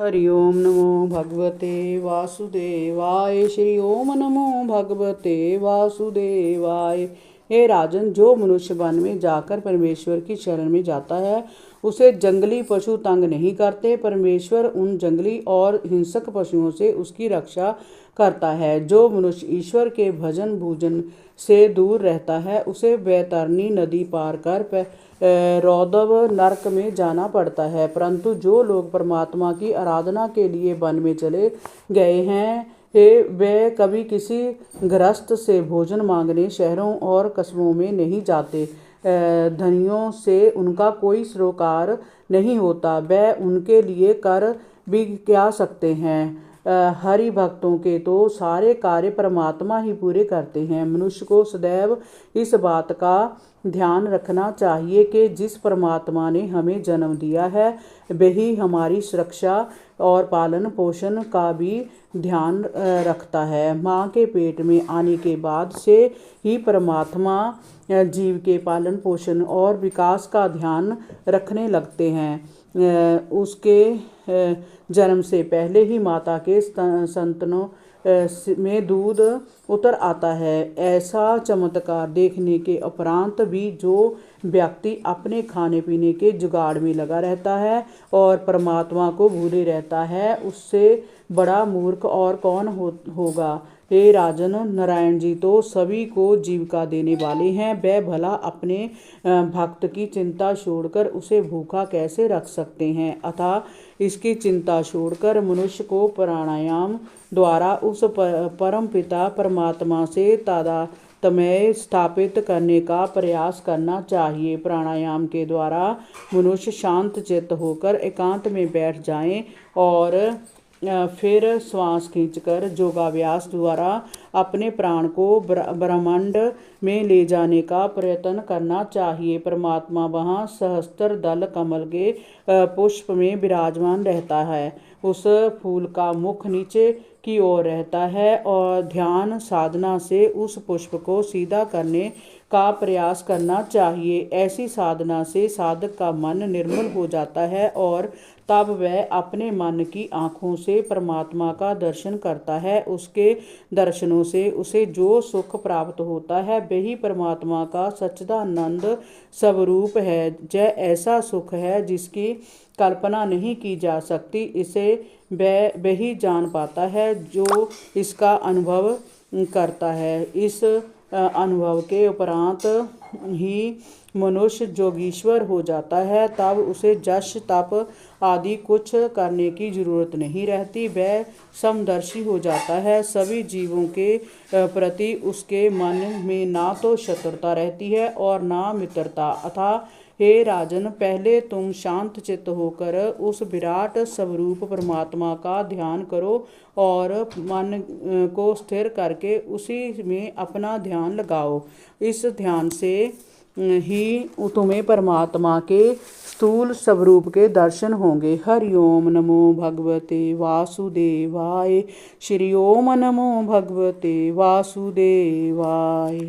हरि ओम नमो भगवते वासुदेवाय। श्री ओम नमो भगवते वासुदेवाय। हे राजन, जो मनुष्य वन में जाकर परमेश्वर की शरण में जाता है उसे जंगली पशु तंग नहीं करते। परमेश्वर उन जंगली और हिंसक पशुओं से उसकी रक्षा करता है। जो मनुष्य ईश्वर के भजन भूजन से दूर रहता है उसे वैतरणी नदी पार कर रौदव नरक में जाना पड़ता है। परंतु जो लोग परमात्मा की आराधना के लिए वन में चले गए हैं वे कभी किसी गृहस्थ से भोजन मांगने शहरों और कस्बों में नहीं जाते। धनियों से उनका कोई सरोकार नहीं होता, वे उनके लिए कर भी क्या सकते हैं। हरि भक्तों के तो सारे कार्य परमात्मा ही पूरे करते हैं। मनुष्य को सदैव इस बात का ध्यान रखना चाहिए कि जिस परमात्मा ने हमें जन्म दिया है वही हमारी सुरक्षा और पालन पोषण का भी ध्यान रखता है। माँ के पेट में आने के बाद से ही परमात्मा जीव के पालन पोषण और विकास का ध्यान रखने लगते हैं। उसके जन्म से पहले ही माता के संतानों में दूध उतर आता है। ऐसा चमत्कार देखने के उपरांत भी जो व्यक्ति अपने खाने पीने के जुगाड़ में लगा रहता है और परमात्मा को भूले रहता है उससे बड़ा मूर्ख और कौन होगा। हे राजन, नारायण जी तो सभी को जीविका देने वाले हैं। वे भला अपने भक्त की चिंता छोड़कर उसे भूखा कैसे रख सकते हैं। अतः इसकी चिंता छोड़कर मनुष्य को प्राणायाम द्वारा उस परम पिता परमात्मा से तादात्म्य स्थापित करने का प्रयास करना चाहिए। प्राणायाम के द्वारा मनुष्य शांत चित्त होकर एकांत में बैठ जाएं और फिर श्वास खींचकर योगाभ्यास द्वारा अपने प्राण को ब्रह्मांड में ले जाने का प्रयत्न करना चाहिए। परमात्मा वहाँ सहस्त्र दल कमल के पुष्प में विराजमान रहता है। उस फूल का मुख नीचे की ओर रहता है और ध्यान साधना से उस पुष्प को सीधा करने का प्रयास करना चाहिए। ऐसी साधना से साधक का मन निर्मल हो जाता है और तब वह अपने मन की आँखों से परमात्मा का दर्शन करता है। उसके दर्शनों से उसे जो सुख प्राप्त होता है वही परमात्मा का सच्चिदानंद स्वरूप है। यह ऐसा सुख है जिसकी कल्पना नहीं की जा सकती। इसे वही जान पाता है जो इसका अनुभव करता है। इस अनुभव के उपरांत ही मनुष्य जोगीश्वर हो जाता है। तब उसे जश तप आदि कुछ करने की जरूरत नहीं रहती। वह समदर्शी हो जाता है। सभी जीवों के प्रति उसके मन में ना तो शत्रुता रहती है और ना मित्रता। अतः हे राजन, पहले तुम शांत चित्त होकर उस विराट स्वरूप परमात्मा का ध्यान करो और मन को स्थिर करके उसी में अपना ध्यान लगाओ। इस ध्यान से ही तुम्हें परमात्मा के स्थूल स्वरूप के दर्शन होंगे। हरि ओम नमो भगवते वासुदेवाय। श्री ओम नमो भगवते वासुदेवाय।